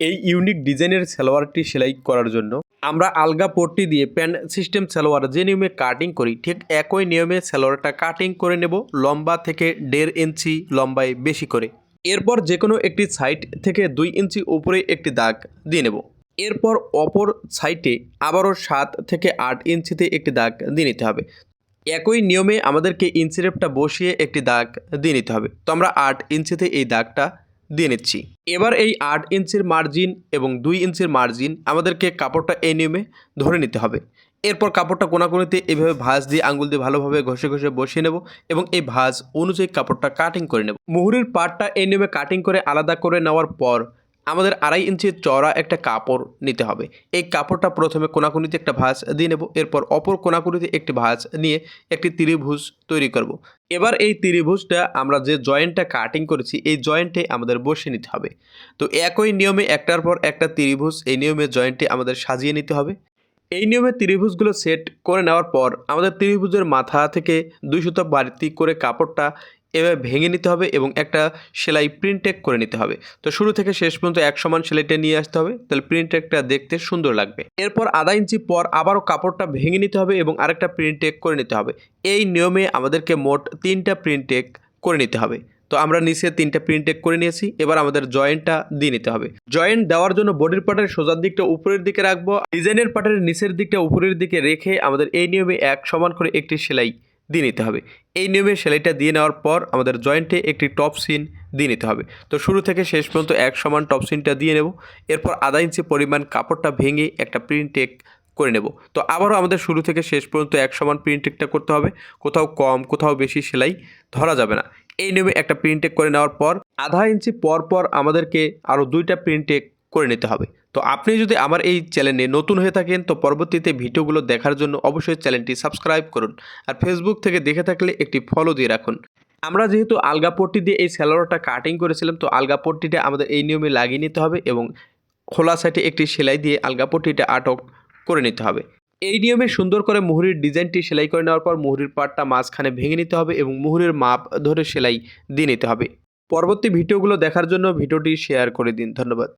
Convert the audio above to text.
এই ইউনিক ডিজাইনের সালোয়ারটি সেলাই করার জন্য আমরা আলগা পট্টি দিয়ে প্যান্ট সিস্টেম সালোয়ার যে নিয়মে কাটিং করি ঠিক একই নিয়মে সালোয়ারটা কাটিং করে নেব লম্বা থেকে 1.5 ইঞ্চি লম্বায় বেশি করে। এরপর যে কোনো একটি সাইড থেকে 2 ইঞ্চি উপরে একটি দাগ দিয়ে নেব। এরপর অপর সাইডে আবারও 7 থেকে 8 ইঞ্চিতে একটি দাগ দিয়ে নিতে হবে। একই নিয়মে আমাদেরকে ইঞ্চি রেপটা বসিয়ে একটি দাগ দিয়ে নিতে হবে। তো আমরা 8 ইঞ্চিতে এই দাগটা দিয়ে নিচ্ছি। এবার এই 8 ইঞ্চির মার্জিন এবং 2 ইঞ্চির মার্জিন আমাদেরকে কাপড়টা এই নিয়মে ধরে নিতে হবে। এরপর কাপড়টা কোনাকুনিতে এভাবে ভাঁজ দিয়ে আঙ্গুল দিয়ে ভালোভাবে ঘষে ঘষে বসিয়ে নেব এবং এই ভাঁজ অনুযায়ী কাপড়টা কাটিং করে নেব। মুহুরির পার্টটা এই নিয়মে কাটিং করে আলাদা করে নেওয়ার পর আমাদের 2.5 ইঞ্চি চওড়া একটা কাপড় নিতে হবে। এই কাপড়টা প্রথমে কোনাকুনিতে একটা ভাঁজ দিয়ে নেব। এরপর অপর কোনাকুনিতে একটি ভাঁজ নিয়ে একটি ত্রিভুজ তৈরি করব। এবার এই ত্রিভুজটা আমরা যে জয়েন্টটা কাটিং করেছি এই জয়েন্টে আমাদের বসিয়ে নিতে হবে। তো একই নিয়মে একটার পর একটা ত্রিভুজ এই নিয়মে জয়েন্টে আমাদের সাজিয়ে নিতে হবে। এই নিয়মে ত্রিভুজগুলো সেট করে নেওয়ার পর আমাদের ত্রিভুজের মাথা থেকে 2 সুতা বাড়তি করে কাপড়টা এভাবে ভেঙে নিতে হবে এবং একটা সেলাই প্রিন্টেক করে নিতে হবে। তো শুরু থেকে শেষ পর্যন্ত এক সমান সেলাইটা নিয়ে আসতে হবে, তাহলে প্রিন্টেকটা দেখতে সুন্দর লাগবে। এরপর আধা ইঞ্চি পর আবারও কাপড়টা ভেঙে নিতে হবে এবং আরেকটা প্রিন্টেক করে নিতে হবে। এই নিয়মে আমাদেরকে মোট 3টা প্রিন্টেক করে নিতে হবে। তো আমরা নিচে 3টা প্রিন্টেক করে নিয়েছি। এবার আমাদের জয়েন্টটা দিয়ে নিতে হবে। জয়েন্ট দেওয়ার জন্য বডির পার্টের সোজার দিকটা উপরের দিকে রাখবো, ডিজাইনের পার্টের নিচের দিকটা উপরের দিকে রেখে আমাদের এই নিয়মে এক সমান করে একটি সেলাই দিয়ে নিতে হবে। এই নিয়মে সেলাইটা দিয়ে নেওয়ার পর আমাদের জয়েন্টে একটি টপ সিন দিয়ে নিতে হবে। তো শুরু থেকে শেষ পর্যন্ত এক সমান টপ সিনটা দিয়ে নেব। এরপর আধা ইঞ্চি পরিমাণ কাপড়টা ভেঙে একটা প্রিন্টেক করে নেব। তো আবারও আমাদের শুরু থেকে শেষ পর্যন্ত এক সমান প্রিন্টেকটা করতে হবে, কোথাও কম কোথাও বেশি সেলাই ধরা যাবে না। এই নিয়মে একটা প্রিন্টেক করে নেওয়ার পর আধা ইঞ্চি পর পর আমাদেরকে আরও 2টা প্রিন্টেক করে নিতে হবে। তো আপনি যদি আমার এই চ্যানেলে নতুন হয়ে থাকেন তো পরবর্তীতে ভিডিওগুলো দেখার জন্য অবশ্যই চ্যানেলটি সাবস্ক্রাইব করুন, আর ফেসবুক থেকে দেখে থাকলে একটি ফলো দিয়ে রাখুন। আমরা যেহেতু আলগা পট্টি দিয়ে এই সালোয়ারটা কাটিং করেছিলাম, তো আলগা পট্টিটা আমাদের এই নিয়মে লাগিয়ে নিতে হবে এবং খোলা সাইডে একটি সেলাই দিয়ে আলগা পট্টিটা আটক করে নিতে হবে। এই নিয়মে সুন্দর করে মুহুরির ডিজাইনটি সেলাই করে নেওয়ার পর মুহুরির পার্টটা মাঝখানে ভেঙে নিতে হবে এবং মুহুরির মাপ ধরে সেলাই দিয়ে নিতে হবে। পরবর্তী ভিডিওগুলো দেখার জন্য ভিডিওটি শেয়ার করে দিন। ধন্যবাদ।